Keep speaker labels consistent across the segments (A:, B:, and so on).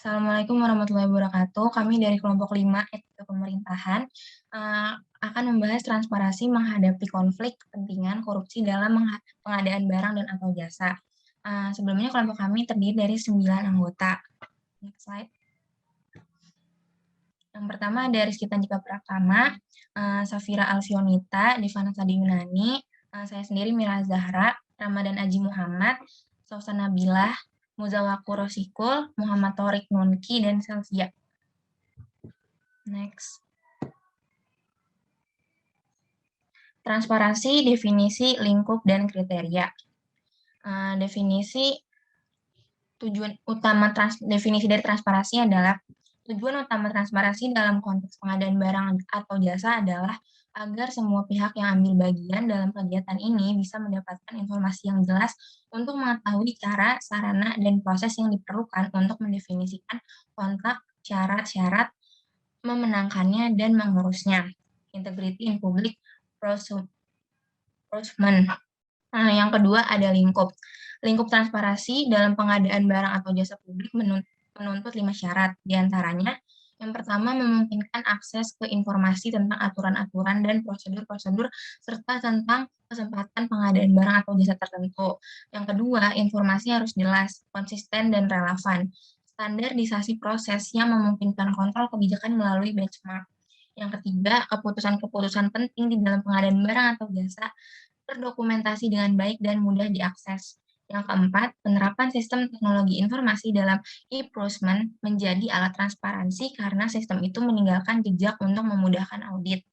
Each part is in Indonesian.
A: Assalamualaikum warahmatullahi wabarakatuh. Kami dari kelompok 5 Etika Pemerintahan akan membahas transparansi menghadapi konflik kepentingan korupsi dalam pengadaan barang dan atau jasa. Sebelumnya kelompok kami terdiri dari 9 anggota. Next slide. Yang pertama ada Rizky Tanjika Pratama, Safira Alfionita, Divana Sadi Yunani, saya sendiri Mira Zahra, Ramadan Aji Muhammad, Sausan Nabilah, Muzawaku Rosikul, Muhammad Torik Nunki, dan Selvia. Next. Transparansi, definisi, lingkup, dan kriteria. Definisi dari transparansi adalah tujuan utama transparansi dalam konteks pengadaan barang atau jasa adalah agar semua pihak yang ambil bagian dalam kegiatan ini bisa mendapatkan informasi yang jelas untuk mengetahui cara, sarana, dan proses yang diperlukan untuk mendefinisikan kontrak, syarat-syarat, memenangkannya, dan mengurusnya. Integrity in public procurement. Yang kedua ada lingkup. Lingkup transparansi dalam pengadaan barang atau jasa publik menuntut 5 syarat. Di antaranya, yang pertama memungkinkan akses ke informasi tentang aturan-aturan dan prosedur-prosedur serta tentang kesempatan pengadaan barang atau jasa tertentu. Yang kedua, informasi harus jelas, konsisten, dan relevan. Standarisasi proses yang memungkinkan kontrol kebijakan melalui benchmark. Yang ketiga, keputusan-keputusan penting di dalam pengadaan barang atau jasa terdokumentasi dengan baik dan mudah diakses. Yang keempat, penerapan sistem teknologi informasi dalam e-procurement menjadi alat transparansi karena sistem itu meninggalkan jejak untuk memudahkan audit,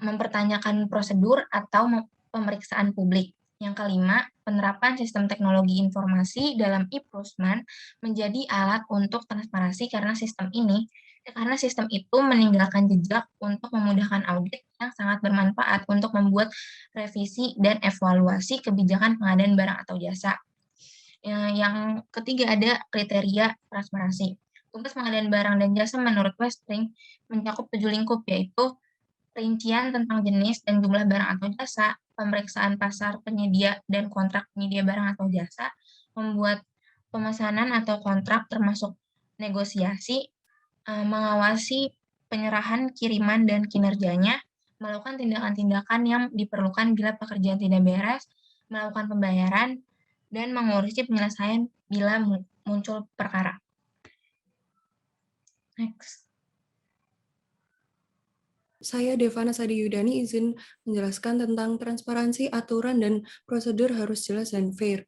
A: mempertanyakan prosedur atau pemeriksaan publik. Yang kelima, penerapan sistem teknologi informasi dalam e-procurement menjadi alat untuk transparansi karena sistem itu meninggalkan jejak untuk memudahkan audit yang sangat bermanfaat untuk membuat revisi dan evaluasi kebijakan pengadaan barang atau jasa. Yang ketiga ada kriteria transparansi. Tugas pengadaan barang dan jasa menurut Westring mencakup 7 lingkup, yaitu rincian tentang jenis dan jumlah barang atau jasa, pemeriksaan pasar penyedia dan kontrak penyedia barang atau jasa, membuat pemesanan atau kontrak termasuk negosiasi, mengawasi penyerahan, kiriman, dan kinerjanya, melakukan tindakan-tindakan yang diperlukan bila pekerjaan tidak beres, melakukan pembayaran, dan mengurusi penyelesaian bila muncul perkara. Next.
B: Saya Devana Sadi Yudani izin menjelaskan tentang transparansi aturan dan prosedur harus jelas dan fair.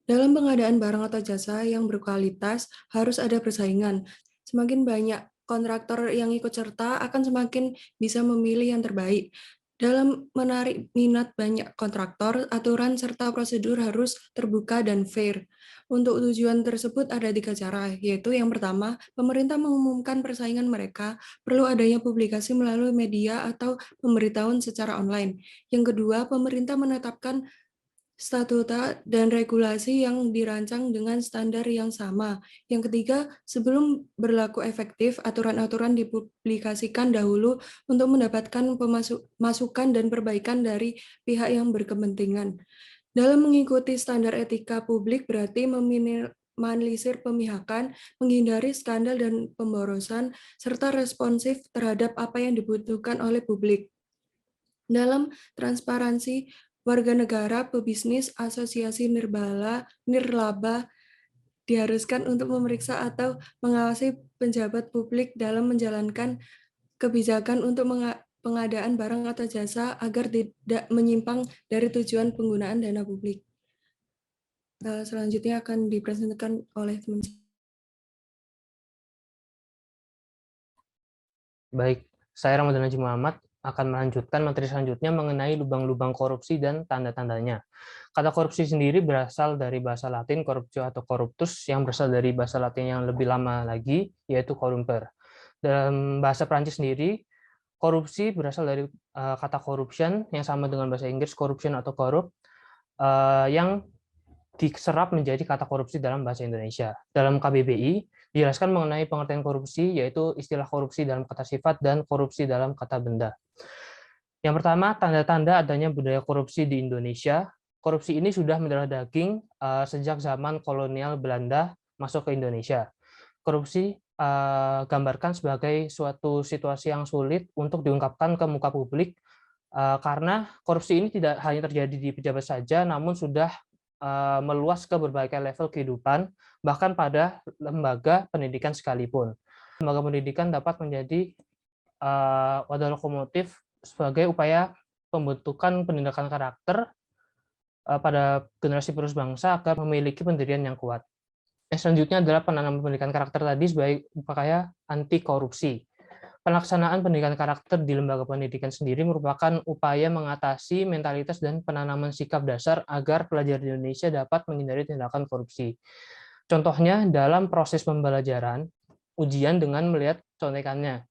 B: Dalam pengadaan barang atau jasa yang berkualitas harus ada persaingan. Semakin banyak kontraktor yang ikut serta akan semakin bisa memilih yang terbaik. Dalam menarik minat banyak kontraktor, aturan serta prosedur harus terbuka dan fair. Untuk tujuan tersebut ada 3 cara, yaitu yang pertama, pemerintah mengumumkan persaingan mereka, perlu adanya publikasi melalui media atau pemberitahuan secara online. Yang kedua, pemerintah menetapkan statuta dan regulasi yang dirancang dengan standar yang sama. Yang ketiga, sebelum berlaku efektif, aturan-aturan dipublikasikan dahulu untuk mendapatkan masukan dan perbaikan dari pihak yang berkepentingan. Dalam mengikuti standar etika publik berarti meminimalisir pemihakan, menghindari skandal dan pemborosan, serta responsif terhadap apa yang dibutuhkan oleh publik. Dalam transparansi, warga negara, pebisnis, asosiasi nirlaba diharuskan untuk memeriksa atau mengawasi pejabat publik dalam menjalankan kebijakan untuk pengadaan barang atau jasa agar tidak menyimpang dari tujuan penggunaan dana publik. Selanjutnya akan dipresentasikan oleh teman saya.
C: Baik, saya Ramadan Haji Muhammad akan melanjutkan materi selanjutnya mengenai lubang-lubang korupsi dan tanda-tandanya. Kata korupsi sendiri berasal dari bahasa Latin corruptio atau corruptus yang berasal dari bahasa Latin yang lebih lama lagi, yaitu corrumper. Dalam bahasa Prancis sendiri, korupsi berasal dari kata corruption yang sama dengan bahasa Inggris corruption atau corrupt, yang diserap menjadi kata korupsi dalam bahasa Indonesia. Dalam KBBI, dijelaskan mengenai pengertian korupsi, yaitu istilah korupsi dalam kata sifat dan korupsi dalam kata benda. Yang pertama, tanda-tanda adanya budaya korupsi di Indonesia. Korupsi ini sudah mendarah daging sejak zaman kolonial Belanda masuk ke Indonesia. korupsi gambarkan sebagai suatu situasi yang sulit untuk diungkapkan ke muka publik, karena korupsi ini tidak hanya terjadi di pejabat saja, namun sudah meluas ke berbagai level kehidupan, bahkan pada lembaga pendidikan sekalipun. Lembaga pendidikan dapat menjadi wadah lokomotif sebagai upaya pembentukan pendidikan karakter pada generasi penerus bangsa agar memiliki pendirian yang kuat. Selanjutnya adalah penanaman pendidikan karakter tadi sebagai upaya anti korupsi. Pelaksanaan pendidikan karakter di lembaga pendidikan sendiri merupakan upaya mengatasi mentalitas dan penanaman sikap dasar agar pelajar di Indonesia dapat menghindari tindakan korupsi. Contohnya dalam proses pembelajaran, ujian dengan melihat contekannya.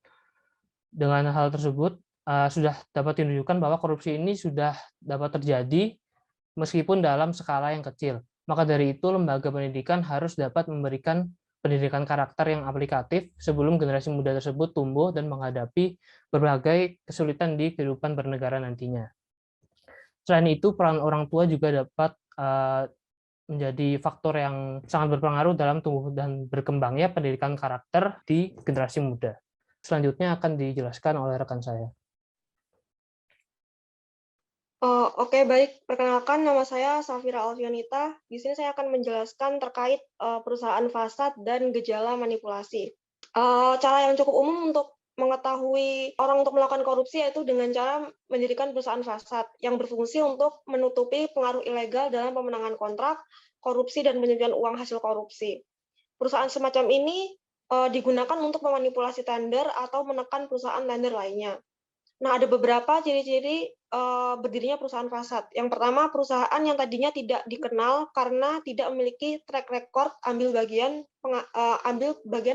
C: Dengan hal tersebut, sudah dapat ditunjukkan bahwa korupsi ini sudah dapat terjadi meskipun dalam skala yang kecil. Maka dari itu, lembaga pendidikan harus dapat memberikan pendidikan karakter yang aplikatif sebelum generasi muda tersebut tumbuh dan menghadapi berbagai kesulitan di kehidupan bernegara nantinya. Selain itu, peran orang tua juga dapat menjadi faktor yang sangat berpengaruh dalam tumbuh dan berkembangnya pendidikan karakter di generasi muda. Selanjutnya akan dijelaskan oleh rekan saya.
D: Oke, baik. Perkenalkan, nama saya Safira Alfianita. Di sini saya akan menjelaskan terkait perusahaan fasad dan gejala manipulasi. Cara yang cukup umum untuk mengetahui orang untuk melakukan korupsi yaitu dengan cara mendirikan perusahaan fasad yang berfungsi untuk menutupi pengaruh ilegal dalam pemenangan kontrak, korupsi, dan pencucian uang hasil korupsi. Perusahaan semacam ini digunakan untuk memanipulasi tender atau menekan perusahaan tender lainnya. Nah, ada beberapa ciri-ciri berdirinya perusahaan fasad. Yang pertama, perusahaan yang tadinya tidak dikenal karena tidak memiliki track record ambil bagian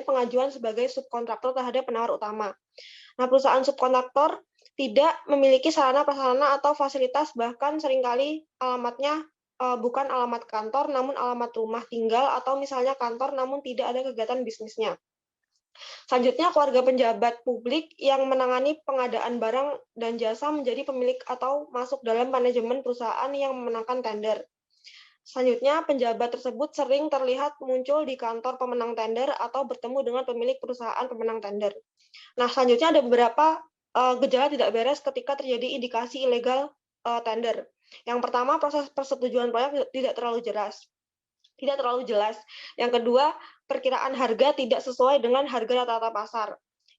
D: pengajuan sebagai subkontraktor terhadap penawar utama. Nah, perusahaan subkontraktor tidak memiliki sarana prasarana atau fasilitas, bahkan seringkali alamatnya bukan alamat kantor, namun alamat rumah tinggal, atau misalnya kantor, namun tidak ada kegiatan bisnisnya. Selanjutnya, keluarga penjabat publik yang menangani pengadaan barang dan jasa menjadi pemilik atau masuk dalam manajemen perusahaan yang memenangkan tender. Selanjutnya, penjabat tersebut sering terlihat muncul di kantor pemenang tender atau bertemu dengan pemilik perusahaan pemenang tender. Nah, selanjutnya ada beberapa gejala tidak beres ketika terjadi indikasi ilegal tender. Yang pertama, proses persetujuan proyek tidak terlalu jelas. Yang kedua, perkiraan harga tidak sesuai dengan harga rata-rata pasar.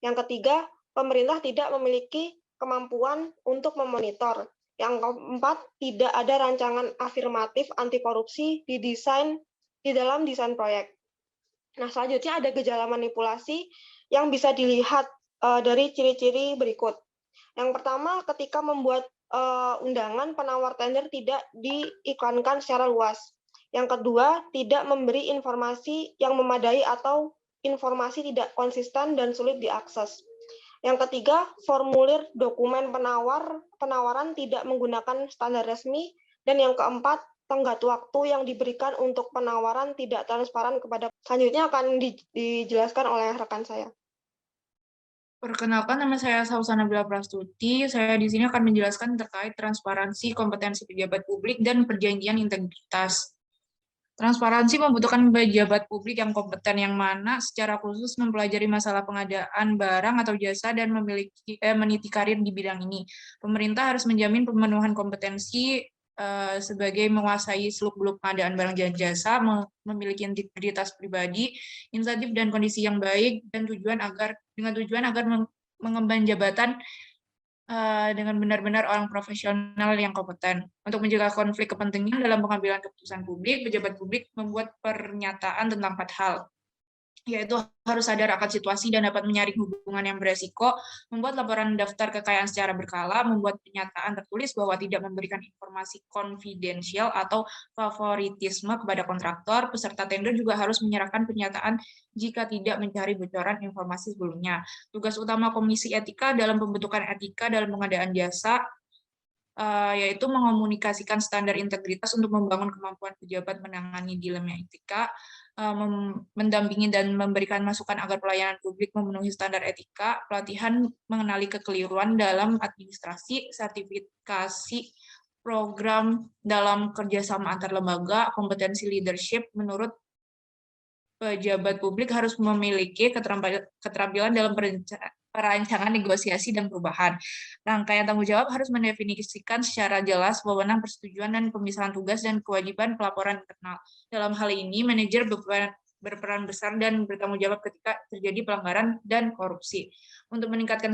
D: Yang ketiga, pemerintah tidak memiliki kemampuan untuk memonitor. Yang keempat, tidak ada rancangan afirmatif anti korupsi di dalam desain proyek. Nah, selanjutnya ada gejala manipulasi yang bisa dilihat dari ciri-ciri berikut. Yang pertama, ketika membuat undangan, penawar tender tidak diiklankan secara luas. Yang kedua, tidak memberi informasi yang memadai atau informasi tidak konsisten dan sulit diakses. Yang ketiga, formulir dokumen penawaran tidak menggunakan standar resmi. Dan yang keempat, tenggat waktu yang diberikan untuk penawaran tidak transparan kepada. Selanjutnya akan dijelaskan oleh rekan saya.
E: Perkenalkan, nama saya Sausana Bila Prastuti. Saya di sini akan menjelaskan terkait transparansi kompetensi pejabat publik dan perjanjian integritas. Transparansi membutuhkan pejabat publik yang kompeten yang mana secara khusus mempelajari masalah pengadaan barang atau jasa dan meniti karir di bidang ini. Pemerintah harus menjamin pemenuhan kompetensi sebagai menguasai seluk-beluk pengadaan barang dan jasa, memiliki integritas pribadi, insentif dan kondisi yang baik, dan tujuan agar mengemban jabatan dengan benar-benar orang profesional yang kompeten. Untuk mencegah konflik kepentingan dalam pengambilan keputusan publik, pejabat publik membuat pernyataan tentang 4 hal, yaitu harus sadar akan situasi dan dapat menyaring hubungan yang beresiko, membuat laporan daftar kekayaan secara berkala, membuat pernyataan tertulis bahwa tidak memberikan informasi konfidensial atau favoritisme kepada kontraktor. Peserta tender juga harus menyerahkan pernyataan jika tidak mencari bocoran informasi sebelumnya. Tugas utama Komisi Etika dalam pembentukan etika dalam pengadaan jasa yaitu mengomunikasikan standar integritas untuk membangun kemampuan pejabat menangani dilema etika, mendampingi dan memberikan masukan agar pelayanan publik memenuhi standar etika, pelatihan mengenali kekeliruan dalam administrasi, sertifikasi program dalam kerjasama antar lembaga, kompetensi leadership menurut pejabat publik harus memiliki keterampilan dalam perancangan negosiasi dan perubahan. Rangkaian tanggung jawab harus mendefinisikan secara jelas wewenang, persetujuan, dan pemisahan tugas dan kewajiban pelaporan internal. Dalam hal ini, manajer berperan besar dan bertanggung jawab ketika terjadi pelanggaran dan korupsi. Untuk meningkatkan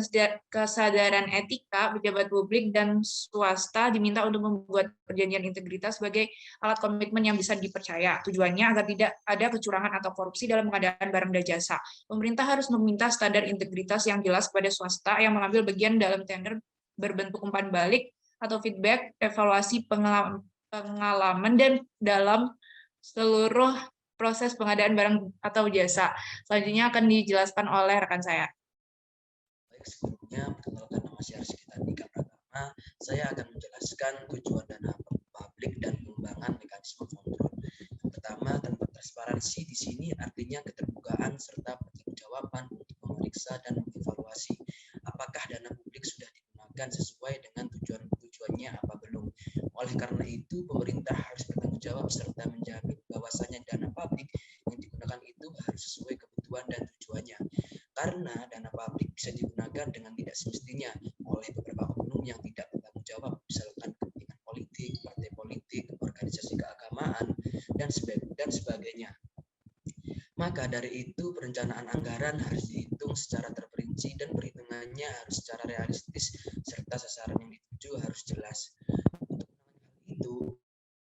E: kesadaran etika, pejabat publik dan swasta diminta untuk membuat perjanjian integritas sebagai alat komitmen yang bisa dipercaya. Tujuannya agar tidak ada kecurangan atau korupsi dalam pengadaan barang dan jasa. Pemerintah harus meminta standar integritas yang jelas kepada swasta yang mengambil bagian dalam tender berbentuk umpan balik atau feedback, evaluasi pengalaman, dan dalam seluruh proses pengadaan barang atau jasa. Selanjutnya akan dijelaskan oleh rekan saya.
F: Baik, sebelumnya perkenalkan, nama saya Rizky Tika Pratama. Saya akan menjelaskan tujuan dana publik dan pengembangan mekanisme kontrol. Yang pertama, tentang transparansi di sini artinya keterbukaan serta pertanggungjawaban untuk memeriksa dan mengevaluasi apakah dana publik sudah digunakan sesuai dengan tujuannya apa belum. Oleh karena itu, pemerintah harus bertanggung jawab serta menjamin bahwasanya dana publik yang digunakan itu harus sesuai kebutuhan dan tujuannya. Karena dana publik bisa digunakan dengan tidak semestinya oleh beberapa oknum yang tidak bertanggung jawab, misalkan kepentingan politik, partai politik, organisasi keagamaan, dan sebagainya. Maka dari itu, perencanaan anggaran harus dihitung secara terperinci dan perhitungannya harus secara realistis serta sasaran yang dituju harus jelas. Untuk itu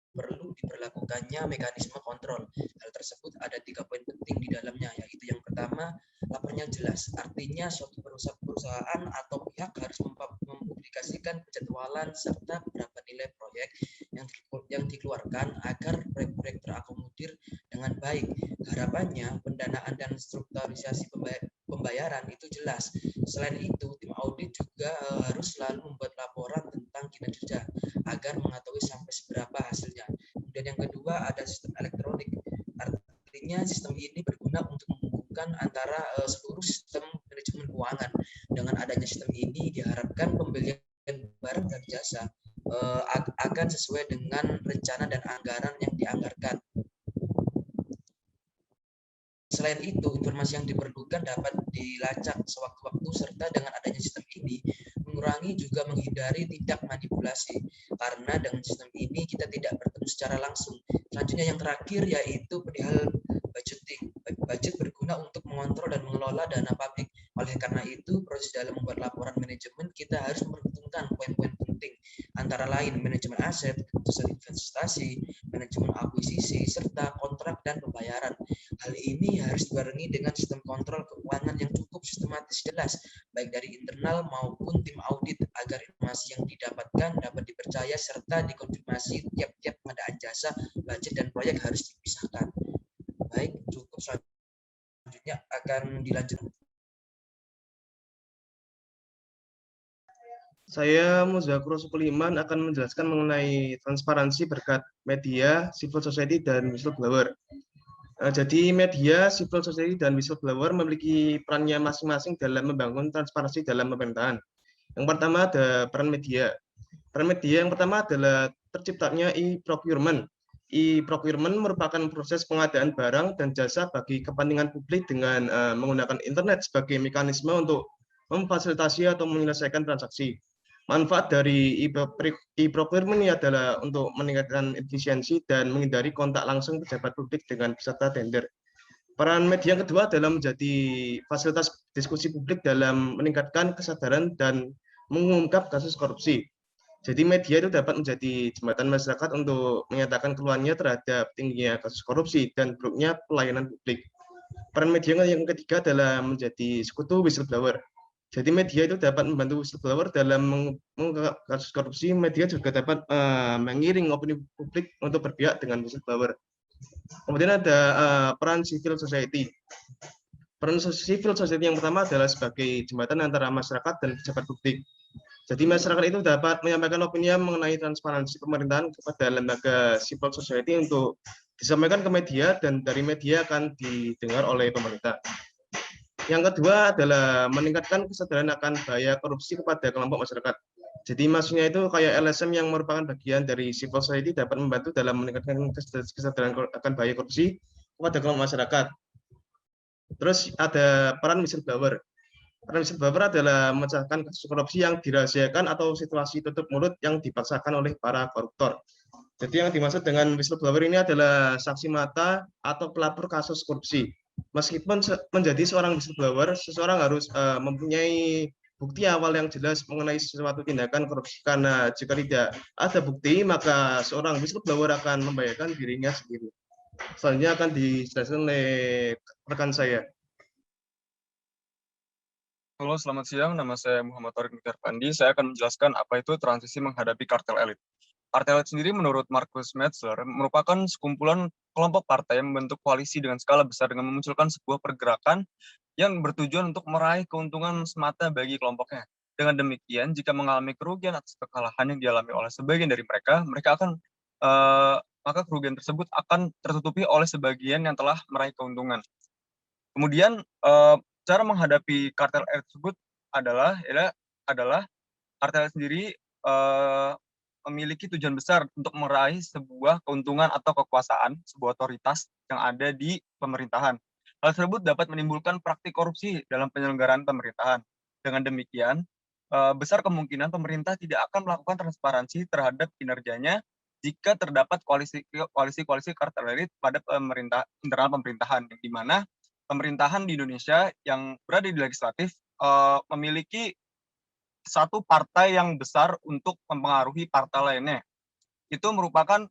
F: perlu diberlakukannya mekanisme kontrol. Hal tersebut ada 3 poin penting di dalamnya, yaitu yang pertama, lapornya jelas. Artinya suatu perusahaan atau pihak harus mempublikasikan penjadwalan serta berapa nilai proyek yang dikeluarkan agar proyek-proyek terakomodir dengan baik. Harapannya pendanaan dan strukturisasi pembayaran itu jelas. Selain itu, tim audit juga harus selalu membuat laporan tentang kinerja agar mengetahui sampai seberapa hasilnya. Kemudian yang kedua, ada sistem elektronik. Artinya sistem ini berguna untuk menghubungkan antara seluruh sistem manajemen keuangan. Dengan adanya sistem ini diharapkan pembelian barang dan jasa akan sesuai dengan rencana dan anggaran yang dianggarkan. Selain itu, informasi yang diperlukan dapat dilacak sewaktu-waktu serta dengan adanya sistem ini mengurangi juga menghindari tindak manipulasi. Karena dengan sistem ini kita tidak bertemu secara langsung. Selanjutnya yang terakhir yaitu perihal budgeting. Budget berguna untuk mengontrol dan mengelola dana publik. Oleh karena itu, proses dalam membuat laporan manajemen kita harus memperhitungkan poin-poin penting, antara lain manajemen aset, keputusan investasi, manajemen akuisisi, serta kontrak dan pembayaran. Hal ini harus dibarengi dengan sistem kontrol keuangan yang cukup sistematis jelas, baik dari internal maupun tim audit, agar informasi yang didapatkan dapat dipercaya serta dikonfirmasi tiap-tiap pengadaan jasa, budget, dan proyek harus dipisahkan. Baik, cukup. Selanjutnya akan dilanjutkan.
G: Saya Muzakro Sukuliman akan menjelaskan mengenai transparansi berkat media, civil society, dan whistleblower. Jadi media, civil society, dan whistleblower memiliki perannya masing-masing dalam membangun transparansi dalam pemerintahan. Yang pertama ada peran media. Peran media yang pertama adalah terciptanya e-procurement. E-procurement merupakan proses pengadaan barang dan jasa bagi kepentingan publik dengan menggunakan internet sebagai mekanisme untuk memfasilitasi atau menyelesaikan transaksi. Manfaat dari e-procurement ini adalah untuk meningkatkan efisiensi dan menghindari kontak langsung pejabat publik dengan peserta tender. Peran media yang kedua adalah menjadi fasilitas diskusi publik dalam meningkatkan kesadaran dan mengungkap kasus korupsi. Jadi media itu dapat menjadi jembatan masyarakat untuk menyatakan keluhannya terhadap tingginya kasus korupsi dan buruknya pelayanan publik. Peran media yang ketiga adalah menjadi sekutu whistleblower. Jadi media itu dapat membantu whistleblower dalam mengungkap kasus korupsi. Media juga dapat mengiring opini publik untuk berpihak dengan whistleblower. Kemudian ada peran civil society. Peran civil society yang pertama adalah sebagai jembatan antara masyarakat dan pejabat publik. Jadi masyarakat itu dapat menyampaikan opini mengenai transparansi pemerintahan kepada lembaga civil society untuk disampaikan ke media, dan dari media akan didengar oleh pemerintah. Yang kedua adalah meningkatkan kesadaran akan bahaya korupsi kepada kelompok masyarakat. Jadi maksudnya itu kayak LSM yang merupakan bagian dari civil society dapat membantu dalam meningkatkan kesadaran akan bahaya korupsi kepada kelompok masyarakat. Terus ada peran whistleblower. Peran whistleblower adalah memecahkan kasus korupsi yang dirahasiakan atau situasi tutup mulut yang dipaksakan oleh para koruptor. Jadi yang dimaksud dengan whistleblower ini adalah saksi mata atau pelapor kasus korupsi. Meskipun menjadi seorang whistleblower, seseorang harus mempunyai bukti awal yang jelas mengenai sesuatu tindakan korupsi. Karena jika tidak ada bukti, maka seorang whistleblower akan membahayakan dirinya sendiri. Selanjutnya akan dijelaskan oleh rekan saya.
H: Halo, selamat siang. Nama saya Muhammad Tariq Pandi. Saya akan menjelaskan apa itu transisi menghadapi kartel elit. Kartel elit sendiri menurut Markus Metzler merupakan sekumpulan kelompok partai yang membentuk koalisi dengan skala besar dengan memunculkan sebuah pergerakan yang bertujuan untuk meraih keuntungan semata bagi kelompoknya. Dengan demikian, jika mengalami kerugian atas kekalahan yang dialami oleh sebagian dari mereka akan maka kerugian tersebut akan tertutupi oleh sebagian yang telah meraih keuntungan. Kemudian cara menghadapi kartel elit tersebut adalah kartel sendiri memiliki tujuan besar untuk meraih sebuah keuntungan atau kekuasaan, sebuah otoritas yang ada di pemerintahan. Hal tersebut dapat menimbulkan praktik korupsi dalam penyelenggaraan pemerintahan. Dengan demikian, besar kemungkinan pemerintah tidak akan melakukan transparansi terhadap kinerjanya jika terdapat koalisi kartel elit pada internal pemerintahan, yang di mana pemerintahan di Indonesia yang berada di legislatif memiliki satu partai yang besar untuk mempengaruhi partai lainnya. Itu merupakan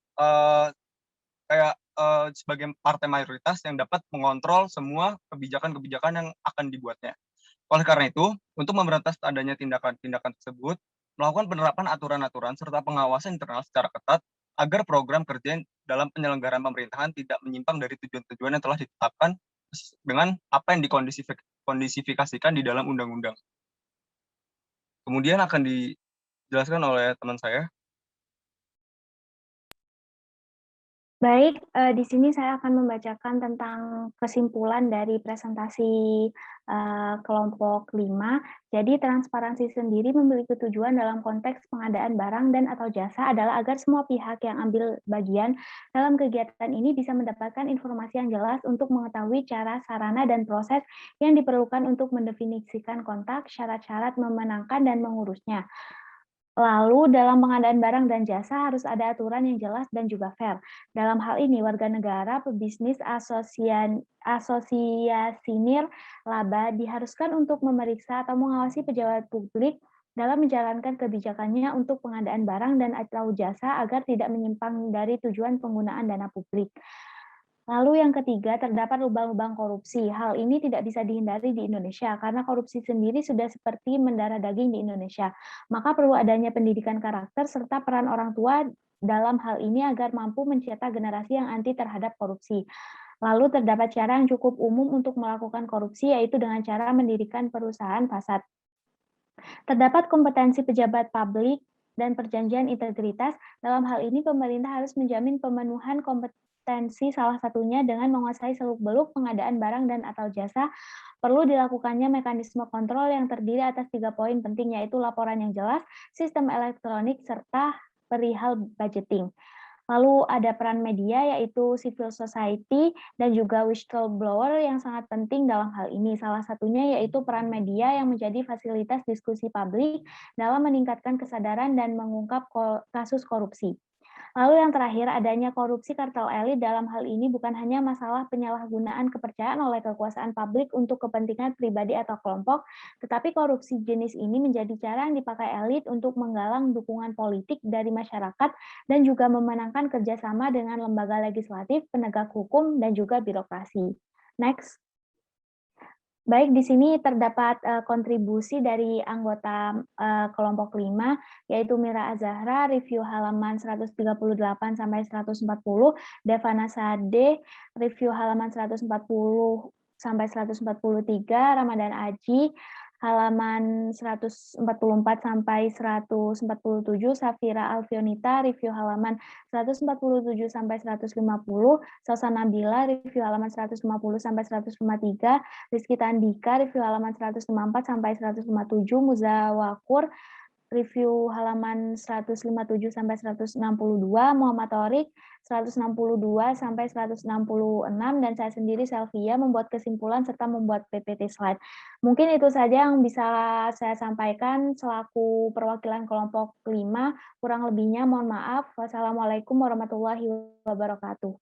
H: sebagai partai mayoritas yang dapat mengontrol semua kebijakan-kebijakan yang akan dibuatnya. Oleh karena itu, untuk memberantas adanya tindakan-tindakan tersebut, melakukan penerapan aturan-aturan serta pengawasan internal secara ketat agar program kerja dalam penyelenggaraan pemerintahan tidak menyimpang dari tujuan-tujuan yang telah ditetapkan dengan apa yang dikondisifikasikan di dalam undang-undang. Kemudian akan dijelaskan oleh teman saya.
I: Baik, di sini saya akan membacakan tentang kesimpulan dari presentasi kelompok 5. Jadi transparansi sendiri memiliki tujuan dalam konteks pengadaan barang dan atau jasa adalah agar semua pihak yang ambil bagian dalam kegiatan ini bisa mendapatkan informasi yang jelas untuk mengetahui cara, sarana, dan proses yang diperlukan untuk mendefinisikan kontak, syarat-syarat memenangkan dan mengurusnya. Lalu dalam pengadaan barang dan jasa harus ada aturan yang jelas dan juga fair. Dalam hal ini warga negara, pebisnis, asosiasinir, laba diharuskan untuk memeriksa atau mengawasi pejabat publik dalam menjalankan kebijakannya untuk pengadaan barang dan atau jasa agar tidak menyimpang dari tujuan penggunaan dana publik. Lalu yang ketiga, terdapat lubang-lubang korupsi. Hal ini tidak bisa dihindari di Indonesia karena korupsi sendiri sudah seperti mendarah daging di Indonesia. Maka perlu adanya pendidikan karakter serta peran orang tua dalam hal ini agar mampu mencetak generasi yang anti terhadap korupsi. Lalu terdapat cara yang cukup umum untuk melakukan korupsi, yaitu dengan cara mendirikan perusahaan fasad. Terdapat kompetensi pejabat publik dan perjanjian integritas. Dalam hal ini pemerintah harus menjamin pemenuhan kompetensi, salah satunya dengan menguasai seluk-beluk pengadaan barang dan atau jasa. Perlu dilakukannya mekanisme kontrol yang terdiri atas 3 poin penting, yaitu laporan yang jelas, sistem elektronik, serta perihal budgeting. Lalu ada peran media, yaitu civil society dan juga whistleblower yang sangat penting dalam hal ini. Salah satunya yaitu peran media yang menjadi fasilitas diskusi publik dalam meningkatkan kesadaran dan mengungkap kasus korupsi. Lalu yang terakhir, adanya korupsi kartel elit. Dalam hal ini bukan hanya masalah penyalahgunaan kepercayaan oleh kekuasaan publik untuk kepentingan pribadi atau kelompok, tetapi korupsi jenis ini menjadi cara yang dipakai elit untuk menggalang dukungan politik dari masyarakat dan juga memenangkan kerjasama dengan lembaga legislatif, penegak hukum, dan juga birokrasi. Next. Baik, di sini terdapat kontribusi dari anggota kelompok 5, yaitu Mira Azahra, review halaman 138 sampai 140, Devana Sade, review halaman 140 sampai 143, Ramadan Aji, halaman 144 sampai 147, Safira Alfionita, review halaman 147 sampai 150, Salsa Nabila, review halaman 150 sampai 153, Rizky Tandika, review halaman 154 sampai 157, Muzawakur, review halaman 157 sampai 162, Muhammad Thorik 162 sampai 166, dan saya sendiri Selvia membuat kesimpulan serta membuat PPT slide. Mungkin itu saja yang bisa saya sampaikan selaku perwakilan kelompok 5. Kurang lebihnya mohon maaf. Wassalamualaikum warahmatullahi wabarakatuh.